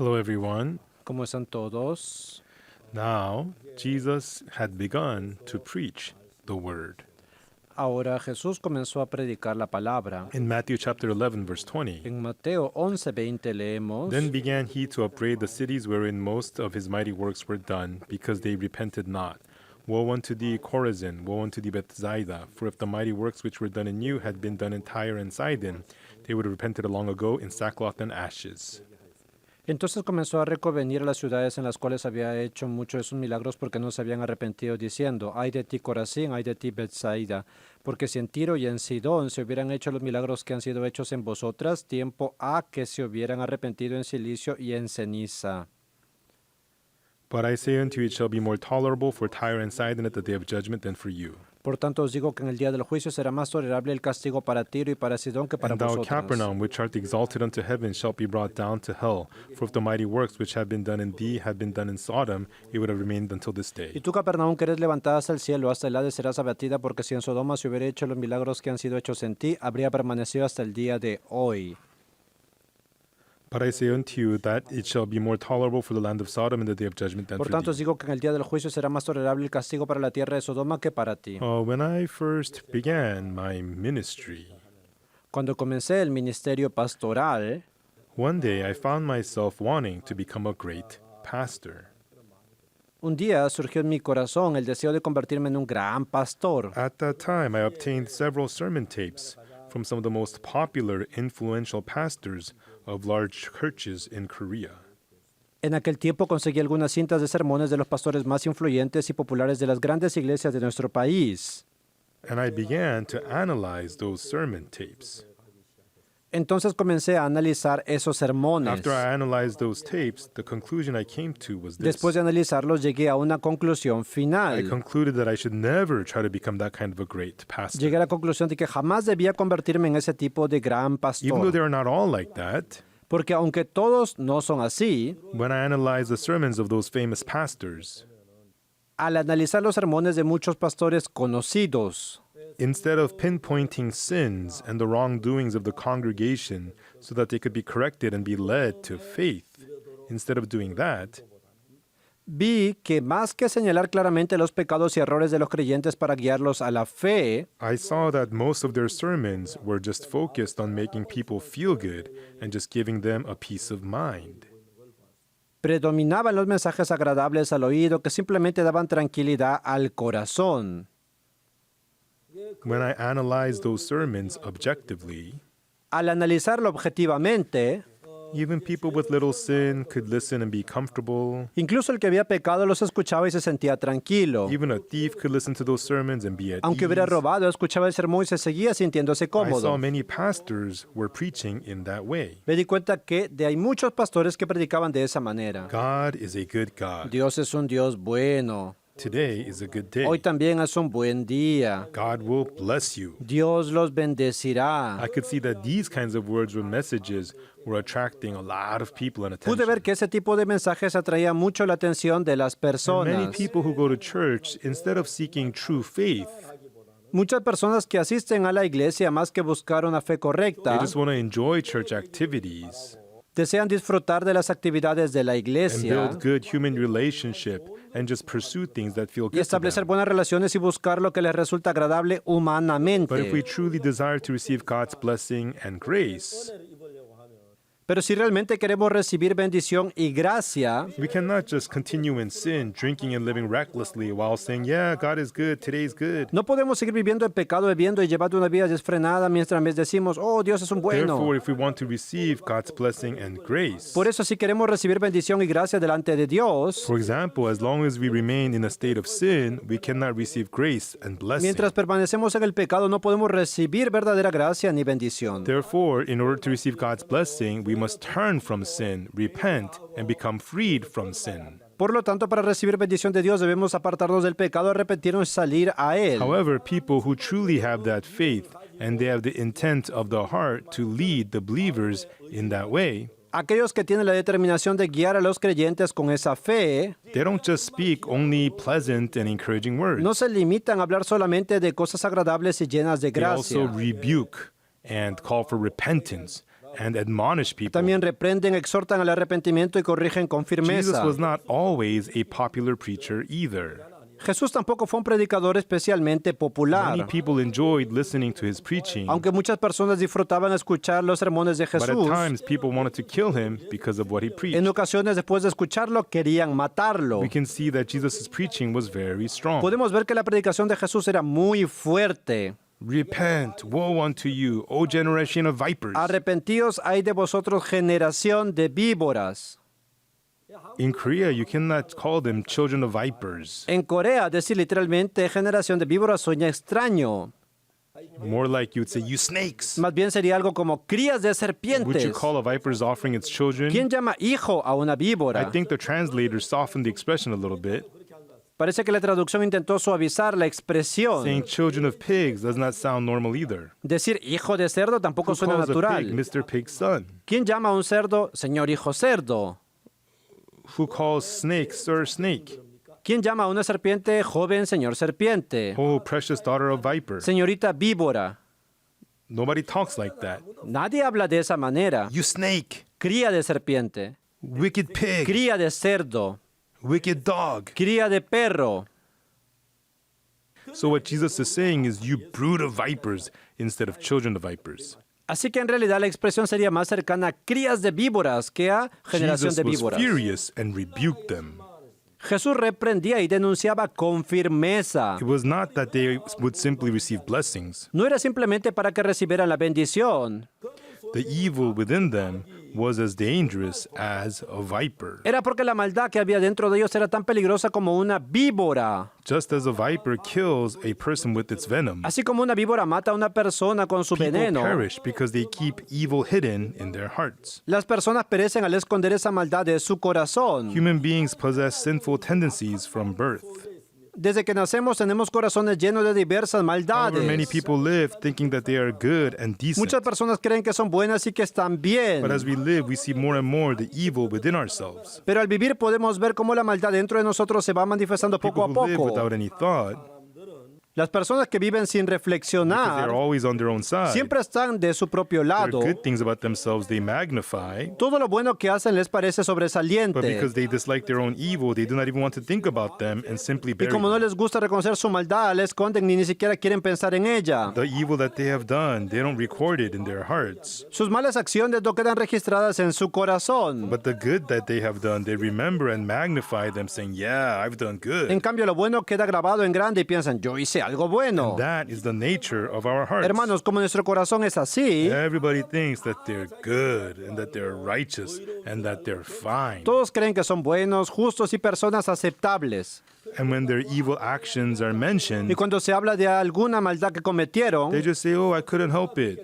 Hello, everyone. ¿Cómo están todos? Now, Jesus had begun to preach the word. Ahora Jesús comenzó a predicar la palabra. In Matthew chapter 11, verse 20, En Mateo 11:20 leemos, then began he to upbraid the cities wherein most of his mighty works were done, because they repented not. Woe unto thee, Chorazin! Woe unto thee, Bethsaida! For if the mighty works which were done in you had been done in Tyre and Sidon, they would have repented long ago in sackcloth and ashes. entonces comenzó a reconvenir a las ciudades en las cuales había hecho muchos de sus milagros porque no se habían arrepentido, diciendo, ay de ti Corazín, ay de ti Bethsaida, porque si en Tiro y en Sidón se hubieran hecho los milagros que han sido hechos en vosotras, tiempo ha que se hubieran arrepentido en silicio y en ceniza. But I say unto you, it shall be more tolerable for Tyre and Sidon at the day of judgment than for you. Por tanto os digo que en el día del juicio será más tolerable el castigo para Tiro y para Sidón que para And thou, vosotras. Capernaum, which art exalted unto heaven, shalt be brought down to hell. For if the mighty works which have been done in thee had been done in Sodom, it would have remained until this Y day. tú, Capernaum, que eres levantada hasta el cielo, hasta el Hades serás abatida, porque si en Sodoma se hubiera hecho los milagros que han sido hechos en ti, habría permanecido hasta el día de hoy. But I say unto you that it shall be more tolerable for the land of Sodom in the day of judgment than Por for tanto os thee. digo que en el día del juicio será más tolerable el castigo para la tierra de Sodoma que para ti. When I first began my ministry, Cuando comencé el ministerio pastoral, one day I found myself wanting to become a great pastor. un día surgió en mi corazón el deseo de convertirme en un gran pastor. At that time, I obtained several sermon tapes from some of the most popular, influential pastors of large churches in Korea. En aquel tiempo conseguí algunas cintas de sermones de los pastores más influyentes y populares de las grandes iglesias de nuestro país. And I began to analyze those sermon tapes. Entonces comencé a analizar esos sermones. After I analyzed those tapes, the conclusion I came to was this. Después de analizarlos, llegué a una conclusión I final. concluded that I should never try to become that kind of a great pastor. Llegué a la conclusión de que jamás debía convertirme en ese tipo de gran Even though pastor. they are not all like that, Porque aunque todos no son así, when I analyzed the sermons of those famous pastors, al analizar los sermones de muchos pastores conocidos, instead of pinpointing sins and the wrongdoings of the congregation so that they could be corrected and be led to faith, instead of doing that, vi que más que señalar claramente los pecados y errores de los creyentes para guiarlos a la fe, I saw that most of their sermons were just focused on making people feel good and just giving them a peace of mind. predominaban los mensajes agradables al oído que simplemente daban tranquilidad al corazón. When I analyzed those sermons objectively, Al analizarlo objetivamente, even people with little sin could listen and be comfortable. incluso el que había pecado los escuchaba y se sentía tranquilo. Even a thief could listen to those sermons and be at Aunque hubiera ease. robado, escuchaba el sermón y se seguía sintiéndose I saw cómodo. many pastors were preaching in that way. Me di cuenta que hay muchos pastores que predicaban de esa manera. God is a good God. Dios es un Dios bueno. Today is a good day. Hoy también es un buen día. God will bless you. Dios los bendecirá. I could see that these kinds of words or messages were attracting a lot of people and Pude attention. ver que ese tipo de mensajes atraía mucho la atención de las And many personas. people who go to church, instead of seeking true faith, Muchas personas que asisten a la iglesia más que buscar una fe they correcta, just want to enjoy church activities desean disfrutar de las actividades de la and iglesia build good human relationship and just pursue things that feel y good to establecer them. buenas relaciones y buscar lo que les resulta agradable But if we humanamente. truly desire to receive God's blessing and grace, Pero si realmente queremos recibir bendición y gracia, we cannot just continue in sin, drinking and living recklessly while saying, yeah, God is good, today's good. no podemos seguir viviendo en pecado, bebiendo y llevando una vida desfrenada mientras decimos, oh, Dios es un bueno. Therefore, if we want to receive God's blessing and grace, Por eso, si queremos recibir bendición y gracia delante de Dios, for example, as long as we remain in a state of sin, we cannot receive grace and blessing. mientras permanecemos en el pecado, no podemos recibir verdadera gracia ni bendición. Therefore, in order to receive God's blessing, we must turn from sin, repent, and become freed from sin. Por lo tanto, para recibir bendición de Dios, debemos apartarnos del pecado, arrepentirnos y salir a Él. However, people who truly have that faith and they have the intent of the heart to lead the believers in that way, Aquellos que tienen la determinación de guiar a los creyentes con esa fe, they don't just speak only pleasant and encouraging words. no se limitan a hablar solamente de cosas agradables y llenas de They also gracia. rebuke and call for repentance and admonish people. También reprenden, exhortan al arrepentimiento y corrigen con Jesus firmeza. was not always a popular preacher either. Jesús tampoco fue un predicador especialmente Many popular, people enjoyed listening to his preaching, aunque muchas personas disfrutaban escuchar los sermones de but at Jesús. times people wanted to kill him because of what he preached. En ocasiones, después de escucharlo, querían matarlo. We can see that Jesus' preaching was very strong. Podemos ver que la predicación de Jesús era muy fuerte. Repent, woe unto you, O generation of vipers. Arrepentíos hay de vosotros, generación de víboras. In Korea, you cannot call them children of vipers. En Corea, decir literalmente generación de víboras suena extraño. More like you would say, you snakes. Más bien sería algo como crías de Would serpientes. you call a viper's offering its children? ¿Quién llama hijo a una I víbora? think the translators softened the expression a little bit. Parece que la traducción intentó suavizar la expresión. Saying children of pigs does not sound normal either. Decir hijo de cerdo tampoco Who suena calls a pig natural. Mr. Pig's son? ¿Quién llama a un cerdo señor hijo cerdo? Who calls snake Sir Snake? ¿Quién llama a una serpiente joven señor serpiente? Oh, precious daughter of viper. Señorita víbora. Nobody talks like that. Nadie habla de esa manera. You snake, Cría de serpiente, wicked pig, cría de cerdo, wicked dog. cría de perro. So what Jesus is saying is, you brood of vipers instead of children of vipers. Así que en realidad la expresión sería más cercana a crías de víboras que a generación Jesus de was víboras. furious and rebuked them. Jesús reprendía y denunciaba con firmeza. It was not that they would simply receive blessings. No era simplemente para que recibieran la bendición, The evil within them was as dangerous as a viper. era porque la maldad que había dentro de ellos era tan peligrosa como una víbora. Just as a viper kills a person with its venom, Así como una víbora mata a una persona con su people veneno, perish because they keep evil hidden in their hearts. las personas perecen al esconder esa maldad de su corazón. Human beings possess sinful tendencies from birth. Desde que nacemos tenemos corazones llenos de diversas However, many maldades. people live thinking that they are good and decent. Muchas personas creen que son buenas y que están bien. But as we live, we see more and more the evil within ourselves. Pero al vivir podemos ver cómo la maldad dentro de nosotros se va manifestando poco People a who live poco. without any thought, Las personas que viven sin because they're reflexionar always on their own side, siempre están de su propio there are lado. good things about themselves they magnify, Todo lo bueno que hacen les parece but sobresaliente. because they dislike their own evil, they do not even want to think about them and simply Y bury como no them. les gusta reconocer su maldad, la esconden ni siquiera quieren pensar en ella. The evil that they have done, they don't record it in their hearts. Sus malas acciones no quedan registradas en su corazón. But the good that they have done, they remember and magnify them, saying, yeah, I've done good. En cambio, lo bueno queda grabado en grande y piensan, yo hice algo bueno. That is the nature of our hearts. Hermanos, como nuestro corazón es así, Everybody thinks that they're good and that they're righteous and that they're fine. todos creen que son buenos, justos y personas aceptables. And when their evil actions are Y mentioned, cuando se habla de alguna maldad que cometieron, they just say, oh, I couldn't help it.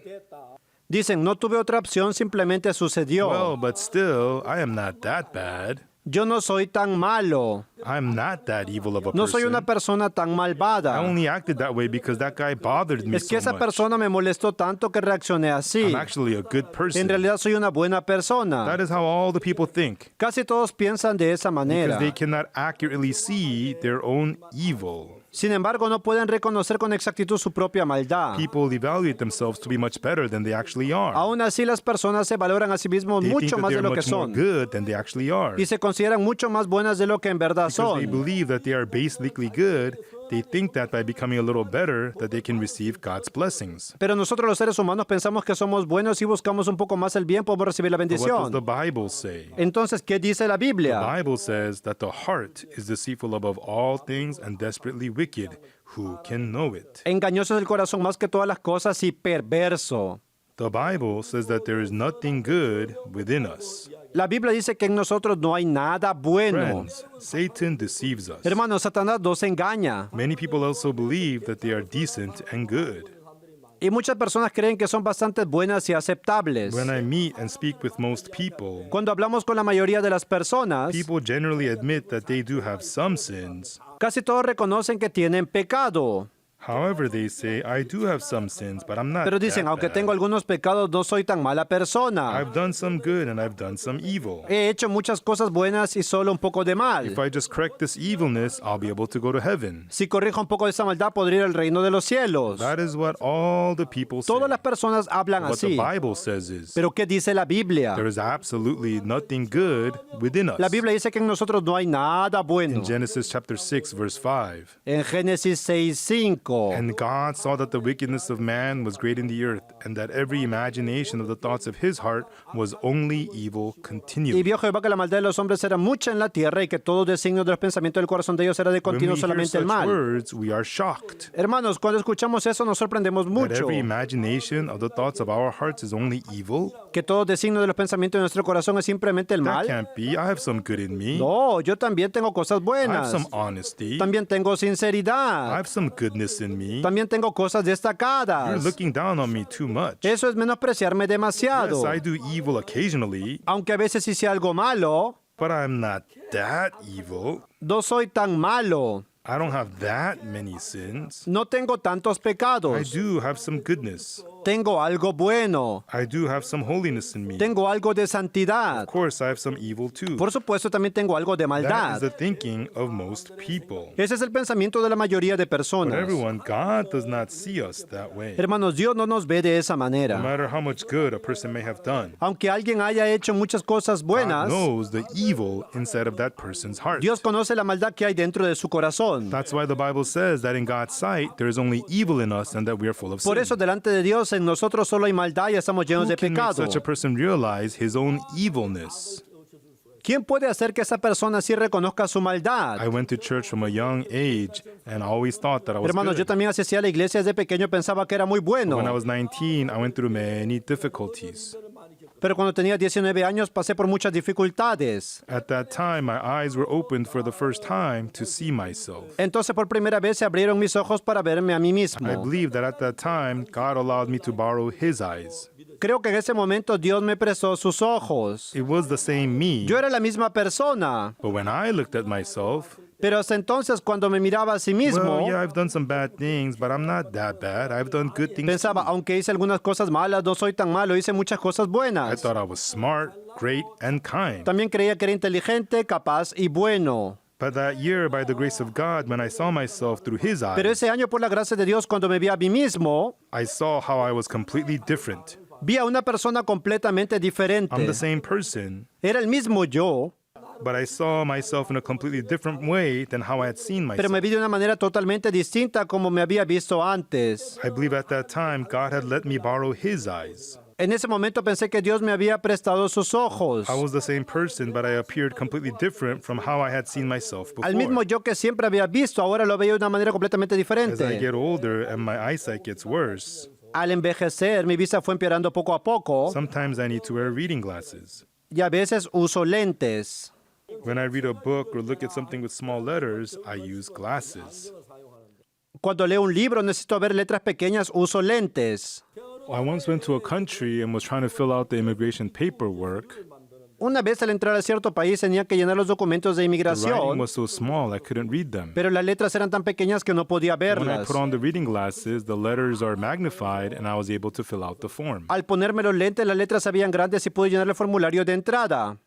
dicen, no tuve otra opción, simplemente Well, sucedió. but still, I am not that bad. Yo no soy tan malo. I'm not that evil of a No soy person. una persona tan I malvada. only acted that way because that guy bothered me Es que so esa much. persona me molestó tanto que reaccioné así. I'm actually a good En person. realidad soy una buena persona. That is how all the people think, Casi todos piensan de esa manera. because they cannot accurately see their own evil. Sin embargo, no pueden reconocer con exactitud su propia maldad. People evaluate themselves to be much better than they actually are. Aún así, las personas se valoran a sí mismos They think mucho that más de they're lo que much more son good than they actually are. y se consideran mucho más buenas de lo que en verdad Because they son. believe that they are basically good, they think that by becoming a little better, that they can receive God's blessings. Pero nosotros los seres humanos pensamos que somos buenos y buscamos un poco más el bien, podemos recibir la But what does bendición. the Bible say? Entonces, ¿qué dice la The Biblia? Bible says that the heart is deceitful above all things and desperately wicked. Who can know it? Engañoso es el corazón más que todas las cosas y perverso. The Bible says that there is nothing good within us. La Biblia dice que en nosotros no hay nada bueno. Friends, Satan deceives us. Hermanos, Satanás nos engaña. Many people also believe that they are decent and good. Y muchas personas creen que son bastante buenas y aceptables. When I meet and speak with most people, Cuando hablamos con la mayoría de las personas, people generally admit that they do have some sins. casi todos reconocen que tienen pecado. However, they say, I do have some sins, but I'm not Pero dicen, that aunque bad. tengo algunos pecados, no soy tan mala persona. I've done some good and I've done some evil. He hecho muchas cosas buenas y solo un poco de mal. If I just correct this evilness, I'll be able to go to heaven. Si corrijo un poco de esa maldad, podría ir al reino de los cielos. That is what all the people say. Todas las personas hablan What the así. Bible says is, Pero ¿qué dice la Biblia? there is absolutely nothing good within us. La Biblia dice que en nosotros no hay nada bueno. In Genesis chapter 6, verse 5. En Génesis 6:5. And God saw that the wickedness of man was great in the earth, and that every imagination of the thoughts of his heart was only evil Y continually. vio Jehová que la maldad de los hombres era mucha en la tierra y que todo designio de los pensamientos del corazón de ellos era de When we continuo hear solamente el such mal. words, we are shocked. Hermanos, cuando escuchamos eso nos sorprendemos That mucho. every imagination of the thoughts of our hearts is only evil? Que todo designio de los pensamientos de nuestro corazón es simplemente el That mal. can't be. I have some good in me. No, yo también tengo cosas I have buenas. some honesty. También tengo I sinceridad. have some goodness in me. También tengo cosas You're destacadas. looking down on me too much. Eso es menospreciarme Yes, demasiado. I do evil occasionally, Aunque a veces hice algo malo, but I'm not that evil. no soy tan malo. I don't have that many sins. No tengo tantos I pecados. do have some goodness. Tengo algo bueno. I do have some holiness in me. Tengo algo de santidad. Of course, I have some evil too. Por supuesto, también tengo algo de That is maldad. the thinking of most people. Ese es el pensamiento de la mayoría de But personas. everyone, God does not see us that way. Hermanos, Dios no nos ve de esa No manera. matter how much good a person may have done, Aunque alguien haya hecho muchas cosas God buenas, knows the evil inside of that person's heart. Dios conoce la maldad que hay dentro de su corazón. That's why the Bible says that in God's sight there is only evil in us and that we are full of sin. Por eso, delante de Dios, en nosotros solo hay maldad y estamos llenos Who de can make pecado. such a person realize his own evilness? ¿Quién puede hacer que esa persona sí reconozca su maldad? I went to church from a young age and I always thought that I was Hermanos, yo good. también asistía a la iglesia desde pequeño, pensaba que era muy bueno. When I was 19, I went through many difficulties. Pero cuando tenía 19 años pasé por muchas dificultades. At that time, my eyes were opened for the first time to see myself. Entonces por primera vez se abrieron mis ojos para verme a mí I mismo. believe that at that time, God allowed me to borrow His eyes. Creo que en ese momento Dios me prestó sus ojos. It was the same me, Yo era la misma persona, but when I looked at myself, pero hasta entonces cuando me miraba a sí mismo, well, yeah, I've done some bad things, but I'm not that bad. I've done good things. pensaba, aunque hice algunas cosas malas, no soy tan malo, hice muchas cosas I buenas. thought I was smart, great, and kind. También creía que era inteligente, capaz y bueno. But that year, by the grace of God, when I saw myself through His Pero eyes, ese año, por la gracia de Dios, cuando me vi a mí mismo, I saw how I was completely different. vi a una persona completamente diferente. I'm the same person, Era el mismo yo, but I saw myself in a completely different way than how I had seen pero me myself. vi de una manera totalmente distinta como me había visto antes. I believe at that time, God had let me borrow His eyes. En ese momento pensé que Dios me había prestado sus ojos. I was the same person, but I appeared completely different from how I had seen myself Al mismo before. yo que siempre había visto, ahora lo veía de una manera completamente As I diferente. get older and my eyesight gets worse, Al envejecer, mi vista fue empeorando poco a poco sometimes I need to wear reading glasses. y a veces uso lentes. When I read a book or look at something with small letters, I use glasses. Cuando leo un libro, necesito ver letras pequeñas, uso lentes. I once went to a country and was trying to fill out the immigration paperwork. Una vez al entrar a cierto país tenía que llenar los documentos de The writing inmigración, was so small I couldn't read them. pero las letras eran tan pequeñas que no podía When I verlas. put on the reading glasses, the letters are magnified and I was able to fill out the form. Al ponerme los lentes, las letras se veían grandes y pude llenar el formulario de entrada.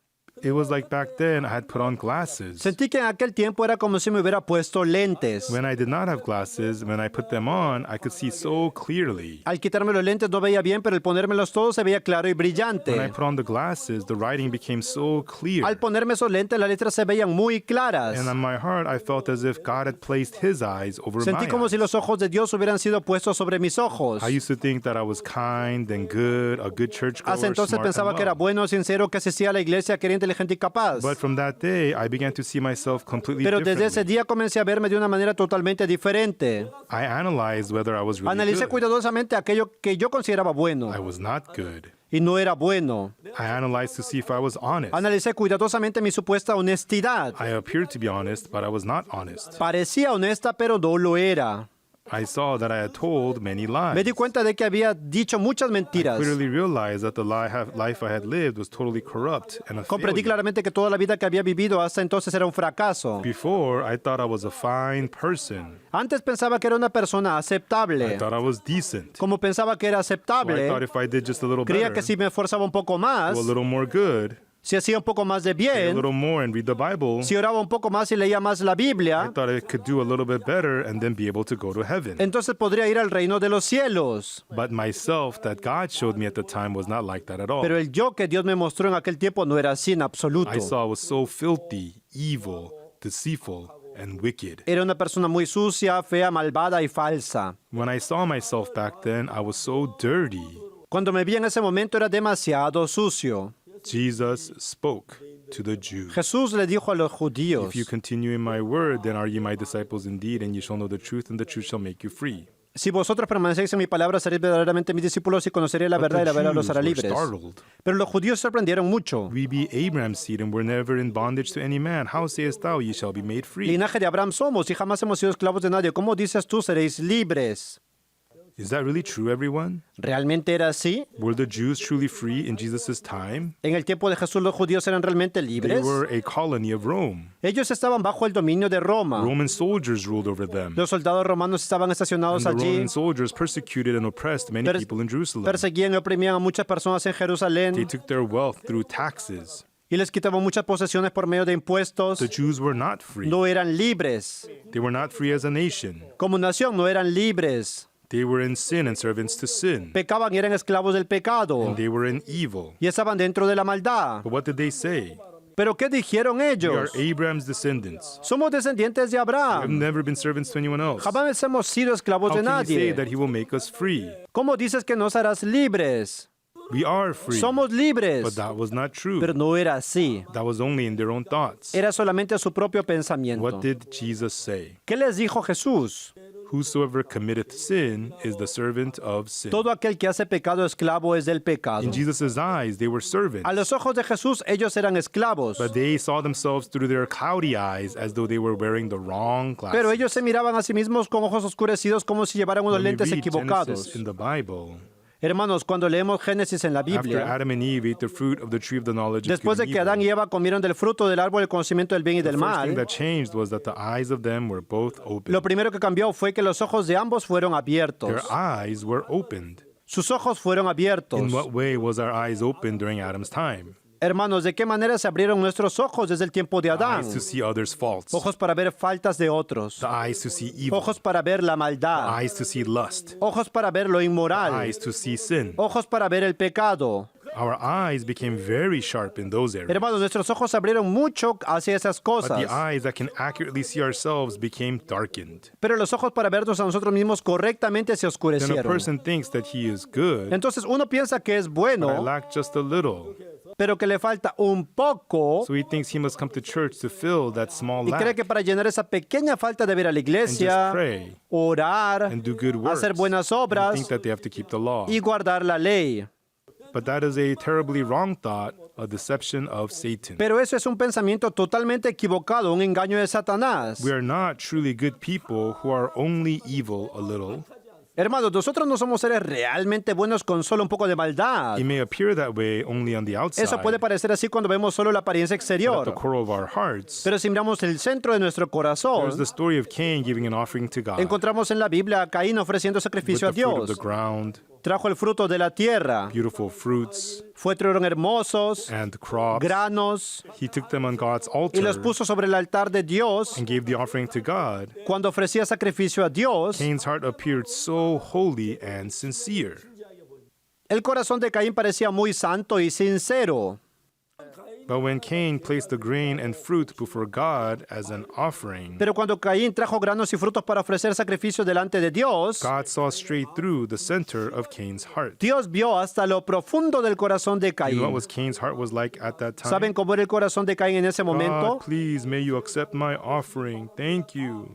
It was like back then I had put on glasses. Sentí que en aquel tiempo era como si me hubiera puesto lentes. When I did not have glasses, when I put them on, I could see so clearly. Al quitarme los lentes no veía bien, pero al ponérmelos todos se veía claro y When I brillante. put on the glasses, the writing became so clear. Al ponerme esos lentes, las letras se veían muy claras. And in my heart, I felt as if God had placed His eyes over my Sentí como si eyes. los ojos de Dios hubieran sido puestos sobre mis ojos. I used to think that I was kind and good, a good churchgoer, Hasta entonces smart pensaba and que era loved. bueno, sincero, que asistía a la iglesia, que era inteligente y capaz. But from that day, I began to see myself completely Pero desde ese differently. día comencé a verme de una manera totalmente diferente. I analyzed whether I was really Analicé good. cuidadosamente aquello que yo consideraba bueno I was not good. y no era bueno. I analyzed to see if I was honest. Analicé cuidadosamente mi supuesta honestidad. I appeared to be honest, but I was not honest. Parecía honesta, pero no lo era. I saw that I had told many lies. Me di cuenta de que había dicho muchas mentiras. Clearly realized that the life I had lived was totally corrupt and a Comprendí failure. claramente que toda la vida que había vivido hasta entonces era un fracaso. Before, I thought I was a fine person. Antes pensaba que era una persona I aceptable. thought I was decent. Como pensaba que era So I aceptable, thought if I did just a little creía better, que si me esforzaba un poco más, do a little more good, si hacía un poco más de a bien, little more and read the Bible, si oraba un poco más y leía más la I Biblia, thought I could do a little bit better and then be able to go to heaven. entonces podría ir al reino de los cielos. But myself that God showed me at the time was not like that at all. Pero el yo que Dios me mostró en aquel tiempo no era así en absoluto. I saw I was so filthy, evil, deceitful, and wicked. Era una persona muy sucia, fea, malvada y falsa. When I saw myself back then, I was so dirty. Cuando me vi en ese momento era demasiado sucio. Jesus spoke to the Jews. Jesús le dijo a los judíos, If you continue in my word, then are ye my disciples indeed, and ye shall know the truth, and the truth shall make you free. si vosotros permanecéis en mi palabra, seréis verdaderamente mis discípulos y conoceréis la But verdad y la the verdad los Jews hará were libres. startled. Pero los judíos se sorprendieron mucho. We be Abraham's seed, and were never in bondage to any man. How sayest thou, ye shall be made free? Linaje de Abraham somos y jamás hemos sido esclavos de nadie. ¿Cómo dices tú seréis libres? Is that really true, everyone? ¿Realmente era así? Were the Jews truly free in Jesus' time? ¿En el tiempo de Jesús los judíos eran realmente They libres? were a colony of Rome. Ellos estaban bajo el dominio de Roma. Roman soldiers ruled over them. Los soldados romanos estaban estacionados And the allí. Roman soldiers persecuted and oppressed many Per- people in Jerusalem. Perseguían y oprimían a muchas personas en They Jerusalén took their wealth through taxes. y les quitaban muchas posesiones por medio de impuestos. The Jews were not free. No eran libres. They were not free as a nation. Como nación no eran libres. They were in sin and servants to sin. Pecaban y eran esclavos del pecado. And they were in evil. Y estaban dentro de la maldad. But what did they say? ¿Pero qué dijeron We are ellos? Abraham's descendants. Somos descendientes de We have Abraham. never been servants to anyone else. Jamás hemos sido esclavos How de can you say nadie. that he will make us free? ¿Cómo dices que nos harás libres? We are free. Somos libres. But that was not true. Pero no era así. That was only in their own thoughts. Era solamente su propio pensamiento. What did Jesus say? ¿Qué les dijo Jesús? Whosoever committeth sin is the servant of sin. Todo aquel que hace pecado esclavo es del pecado. In Jesus' eyes, they were servants. A los ojos de Jesús ellos eran esclavos. But they saw themselves through their cloudy eyes as though they were wearing the wrong glasses. Pero ellos se miraban a sí mismos con ojos oscurecidos como si llevaran unos When we lentes read equivocados. Genesis in the Bible, Hermanos, cuando leemos Génesis en la after Biblia, Adam and Eve ate the fruit of the tree of the knowledge of después good de and que evil, Adán y Eva comieron del fruto del árbol del conocimiento del bien y the del first thing mal, that changed was that the eyes of them were both opened. lo primero que cambió fue que los ojos de ambos fueron abiertos. Their eyes were opened. Sus ojos fueron abiertos. In what way was our eyes opened during Adam's time? Hermanos, ¿de qué manera se abrieron nuestros ojos desde el tiempo de Adán? Eyes to see others' faults. Ojos para ver faltas de otros. The eyes to see evil. Ojos para ver la maldad. Eyes to see lust. Ojos para ver lo inmoral. Eyes to see sin. Ojos para ver el pecado. Our eyes became very sharp in those areas. Hermanos, nuestros ojos se abrieron mucho hacia esas But the cosas. eyes that can accurately see ourselves became darkened. Pero los ojos para vernos a nosotros mismos correctamente se Then a oscurecieron. person thinks that he is good, Entonces uno piensa que es but I bueno, lack just a little. pero que le falta un poco So he thinks he must come to church to fill that small y cree lack que para llenar esa pequeña falta debe ir a la and just iglesia, pray orar, and do good works. hacer buenas And obras think that they have to keep the law. y guardar la ley. But that is a terribly wrong thought, a deception of Satan. Pero eso es un pensamiento totalmente equivocado, un engaño de Satanás. We are not truly good people who are only evil a little. Hermanos, nosotros no somos seres realmente buenos con solo un poco de maldad. It may appear that way only on the outside, Eso puede parecer así cuando vemos solo la apariencia but at the exterior. core of our hearts, Pero si miramos el centro de nuestro there's corazón, the story of Cain giving an offering to God, encontramos en la Biblia a Caín ofreciendo with sacrificio the a fruit of Dios. the ground, Trajo el fruto de la tierra. beautiful fruits, Fueron hermosos, and crops. granos, He took them on God's y los altar puso sobre el altar de Dios. and gave the offering to God. Cuando ofrecía sacrificio a Dios, Cain's heart appeared so holy and sincere. el corazón de Caín parecía muy santo y sincero. But when Cain placed the grain and fruit before God as an offering, Pero cuando Caín trajo granos y frutos para ofrecer sacrificio delante de Dios, God saw straight through the center of Cain's heart. Dios vio hasta lo profundo del corazón de You know what Caín. was Cain's heart was like at that time? ¿Saben cómo era el corazón de Caín en ese momento? God, please, may you accept my offering. Thank you.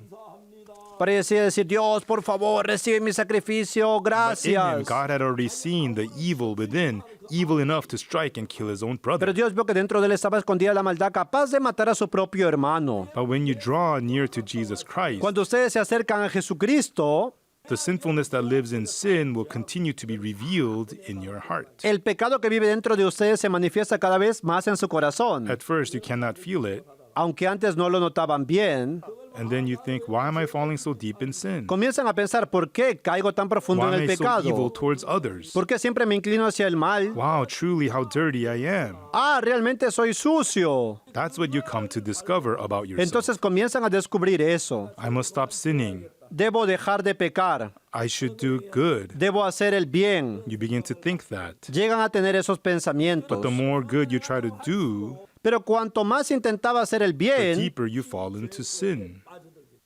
Parecía decir, Dios, por favor, recibe mi sacrificio, But in him, gracias. God had already seen the evil within, evil enough to strike and kill his own Pero brother. Dios vio que dentro de él estaba escondida la maldad capaz de matar a su propio hermano. But when you draw near to Jesus Christ, Cuando ustedes se acercan a Jesucristo, the sinfulness that lives in sin will continue to be revealed in your heart. El pecado que vive dentro de ustedes se manifiesta cada vez más en su corazón. At first, you cannot feel it, Aunque antes no lo notaban bien, and then you think, why am I falling so deep in sin? comienzan a pensar, ¿por qué caigo tan profundo Why en am el I so evil pecado? towards others? ¿Por qué siempre me inclino hacia el mal? Wow, truly how dirty I am. Realmente soy sucio. That's what you come to discover about yourself. Entonces comienzan a descubrir eso. I must stop sinning. Debo dejar de pecar. I should do good. Debo hacer el bien. You begin to think that. Llegan a tener esos But pensamientos. the more good you try to do, Pero cuanto más intentaba hacer el the bien, deeper you fall into sin.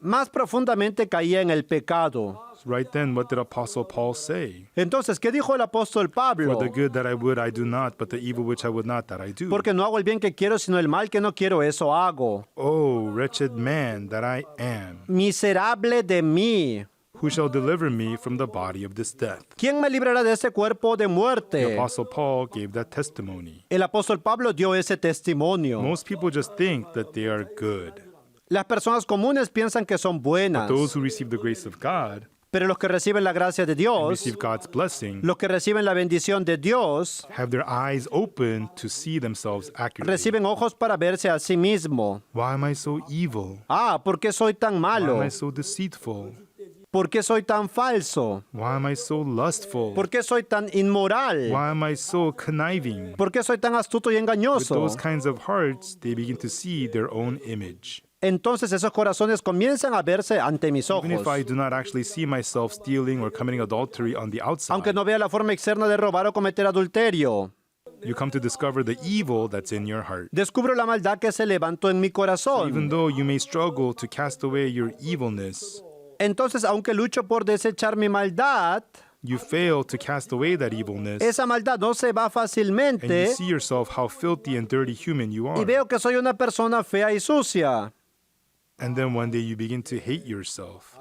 más profundamente caía en el pecado. Right then, what did Apostle Paul say? Entonces, ¿qué dijo el apóstol For Pablo? the good that I would, I do not, but the evil which I would not, that I do. Porque no hago el bien que quiero, sino el mal que no quiero, eso hago. Oh, wretched man that I am, Miserable de mí. who shall deliver me from the body of this death? ¿Quién me librará de ese cuerpo de The muerte? Apostle Paul gave that testimony. El apóstol Pablo dio ese testimonio. Most people just think that they are good. Las personas comunes piensan que son buenas, Those who receive the grace of God, pero los que reciben la gracia de Dios, receive God's blessing, los que reciben la bendición de Dios, have their eyes open to see themselves accurately. reciben ojos para verse a sí mismo. Why am I so evil? ¿Por qué soy tan Why malo? am I so deceitful? ¿Por qué soy tan falso? Why am I so lustful? ¿Por qué soy tan inmoral? Why am I so conniving? ¿Por qué soy tan astuto y With engañoso? those kinds of hearts, they begin to see their own image. Entonces esos corazones comienzan a verse ante mis Even if I ojos. do not actually see myself stealing or committing adultery on the outside, Aunque no vea la forma externa de robar o cometer adulterio, you come to discover the evil that's in your heart. descubro la maldad que se levantó en mi Even corazón. though you may struggle to cast away your evilness, Entonces, aunque lucho por desechar mi maldad, you fail to cast away that evilness, esa maldad no se va and you fácilmente see yourself how filthy and dirty human you y are. veo que soy una persona fea y sucia. And then one day you begin to hate yourself.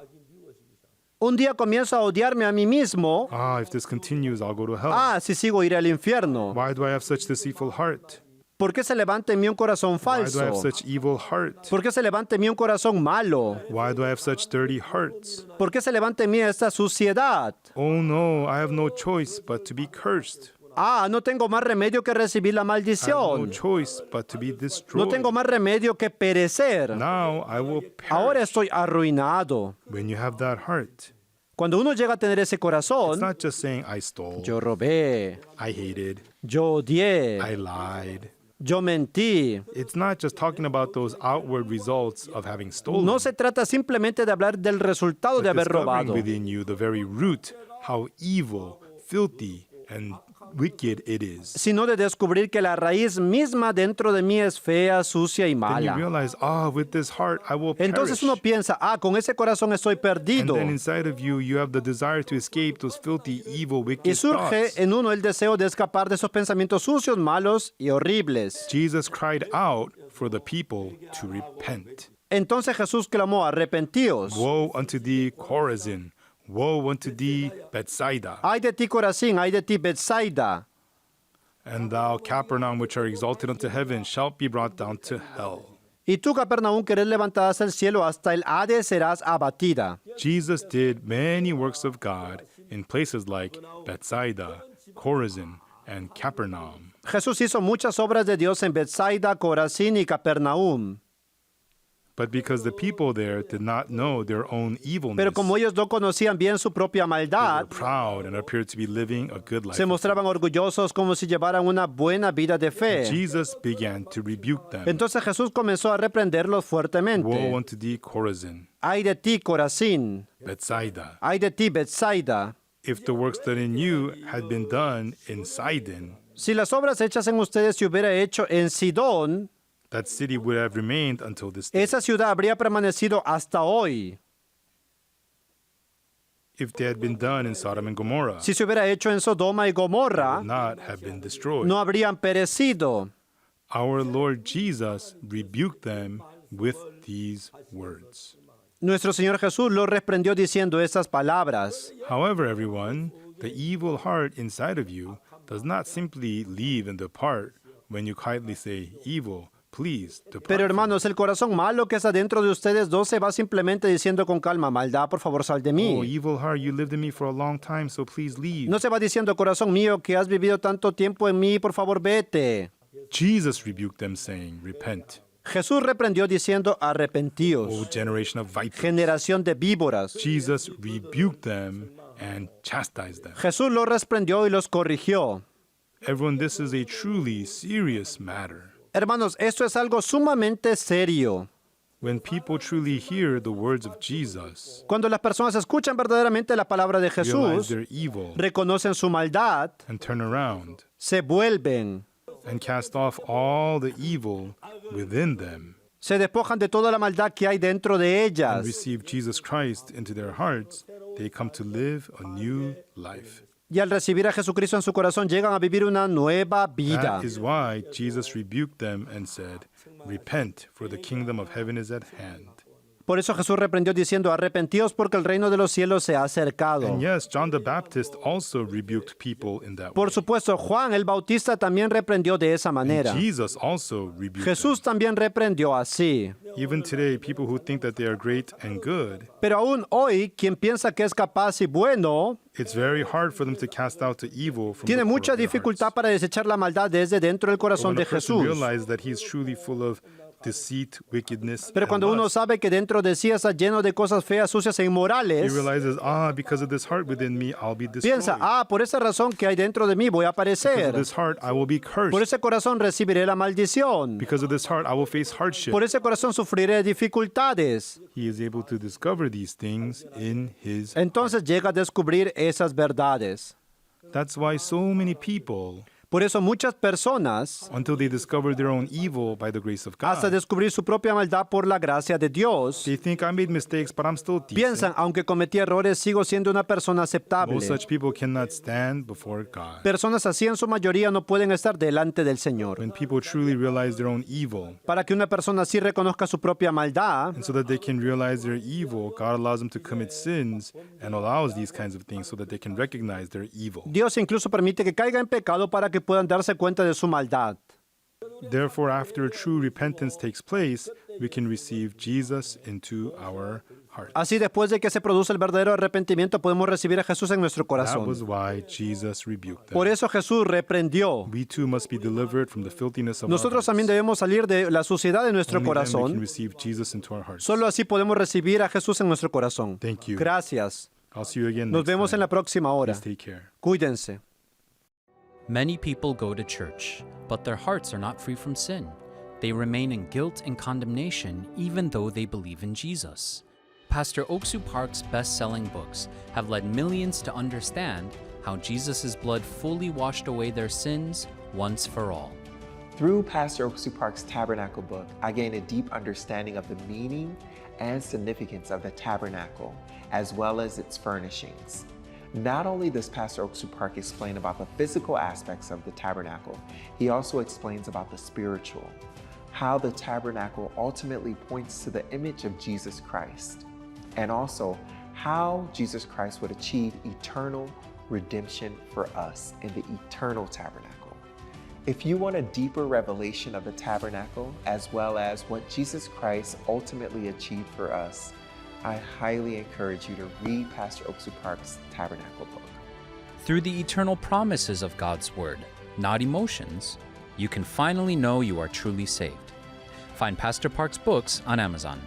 Un día comienzo a odiarme a mí mismo. If this continues, I'll go to hell. Si sigo iré al infierno. Why do I have such deceitful heart? ¿Por qué se levanta en mí un corazón Why do I have falso? such evil heart? ¿Por qué se levanta en mí un corazón malo? Why do I have such dirty hearts? ¿Por qué se levanta en mí esta suciedad? Oh no, I have no choice but to be cursed. No tengo más remedio que recibir la I have no maldición. choice but to be No destroyed. tengo más remedio que perecer. Now I will Ahora perish. estoy arruinado. When you have that heart, Cuando uno llega a tener ese it's corazón, not just saying I stole, yo robé, I hated, yo odié, I lied. yo mentí. It's not just talking about those outward results of having stolen, No se trata simplemente de hablar del resultado but de haber discovering robado, within you the very root, how evil, filthy, and wicked it is. sino de descubrir que la raíz misma dentro de mí es fea, sucia y Then you mala. realize, with this heart I will Entonces perish. uno piensa, con ese corazón estoy And perdido. then inside of you, you have the desire to escape those filthy, evil, wicked Y surge thoughts. en uno el deseo de escapar de esos pensamientos sucios, malos y horribles. Jesus cried out for the people to repent. Entonces Jesús clamó, arrepentíos. Woe unto thee, Chorazin! Woe unto thee, Bethsaida! Ay de ti, Corazín, ay de ti, Betsaida. And thou, Capernaum, which are exalted unto heaven, shalt be brought down to hell. Y tú, Capernaum, que eres levantada hacia el cielo, hasta el Hades serás abatida. Jesus did many works of God in places like Bethsaida, Chorazin, and Capernaum. Jesús hizo muchas obras de Dios en Betsaida, Corazín y Capernaum. But because the people there did not know their own evilness, Pero como ellos no conocían bien su propia they were maldad, proud and appeared to be living a good life. se mostraban orgullosos como si llevaran una buena vida de fe. Jesus began to rebuke them. Entonces Jesús comenzó a reprenderlos Woe fuertemente. unto thee, Chorazin, Ay de ti, Corazín. Bethsaida! Ay de ti, Betsaida. If the works done in you had been done in Sidon, Si las obras hechas en ustedes se hubiera hecho en Sidón, that city would have remained until this day. esa ciudad habría permanecido hasta hoy. If they had been done in Sodom and Gomorrah, Si se hubiera hecho en Sodoma y Gomorra, would not have been destroyed. no habrían perecido. Our Lord Jesus rebuked them with these words. Nuestro Señor Jesús los reprendió diciendo estas palabras. However, everyone, the evil heart inside of you does not simply leave and depart when you quietly say evil, please depart Pero from me." hermanos, el corazón malo que está dentro de ustedes no se va simplemente diciendo con calma, maldad, por favor, sal de Oh, mí. evil heart, you lived in me for a long time, so please leave. No se va diciendo, corazón mío, que has vivido tanto tiempo en mí, por favor, vete. Jesus rebuked them, saying, "Repent, Jesús reprendió diciendo, O arrepentíos, generation of vipers." generación de víboras. Jesus rebuked them and chastised them. Jesús los reprendió y los corrigió. Everyone, this is a truly serious matter. Hermanos, esto es algo sumamente serio. When people truly hear the words of Jesus, Cuando las personas escuchan verdaderamente la palabra de realize Jesús, they're evil, reconocen su maldad, and turn around se vuelven, and cast off all the evil within them, se despojan de toda la maldad que hay dentro de and ellas. receive Jesus Christ into their hearts, they come to live a new life. Y al recibir a Jesucristo en su corazón, llegan a vivir una nueva vida. That is why Jesus rebuked them and said, "Repent, for the kingdom of heaven is at hand." Por eso Jesús reprendió diciendo, arrepentíos porque el reino de los cielos se ha acercado. And yes, John the Baptist also rebuked people in that way. Por supuesto, Juan el Bautista también reprendió de esa manera. Jesus also rebuked Jesús también reprendió así. them. Even today, people who think that they are great and good, Pero aún hoy, quien piensa que es capaz y bueno, it's very hard for them to cast out the evil from tiene the core mucha of their dificultad hearts. para desechar la maldad desde dentro del But corazón when a de person Jesús. realizes that he's truly full of deceit, wickedness, Pero and cuando uno lust, sabe que dentro de sí está lleno de cosas feas, sucias e he inmorales, realizes, because of this heart within me, I'll be destroyed. piensa, por esa razón que hay dentro de mí voy a Because of aparecer. this heart, I will be Por cursed. ese corazón recibiré la maldición. Because of this heart, I will face hardship. Por ese corazón sufriré dificultades. He is able to discover these things in his. Entonces llega a descubrir esas verdades. That's why so many people, Por eso muchas personas, until they discover their own evil by the grace of hasta God, descubrir su propia maldad por la gracia de Dios, they think I made mistakes, but I'm still decent. piensan, aunque cometí errores, sigo siendo una persona aceptable. Most such people cannot stand before God. Personas así en su mayoría no pueden estar delante del Señor. When people truly realize their own evil, Para que una persona así reconozca su propia maldad, and so that they can realize their evil, God allows them to commit sins and allows these kinds of things so that they can recognize their evil. Dios incluso permite que caiga en pecado para que puedan darse cuenta de su maldad. Therefore, after true repentance takes place, we can receive Jesus into our heart. Así, después de que se produce el verdadero arrepentimiento, podemos recibir a Jesús en nuestro That corazón. was why Jesus rebuked them. Por eso Jesús reprendió. We too must be delivered from the filthiness of Nosotros our también hearts. debemos salir de la suciedad de nuestro Only then we can corazón. receive Jesus into our hearts. Solo así podemos recibir a Jesús en nuestro corazón. Thank you. Gracias. I'll see you again Nos next vemos en time. la próxima hora. Please take care. Cuídense. Many people go to church, but their hearts are not free from sin. They remain in guilt and condemnation even though they believe in Jesus. Pastor Oksu Park's best-selling books have led millions to understand how Jesus' blood fully washed away their sins once for all. Through Pastor Oksu Park's Tabernacle book, I gained a deep understanding of the meaning and significance of the tabernacle, as well as its furnishings. Not only does Pastor Oksu Park explain about the physical aspects of the tabernacle, he also explains about the spiritual, how the tabernacle ultimately points to the image of Jesus Christ, and also how Jesus Christ would achieve eternal redemption for us in the eternal tabernacle. If you want a deeper revelation of the tabernacle, as well as what Jesus Christ ultimately achieved for us, I highly encourage you to read Pastor Oksu Park's Tabernacle book. Through the eternal promises of God's Word, not emotions, you can finally know you are truly saved. Find Pastor Park's books on Amazon.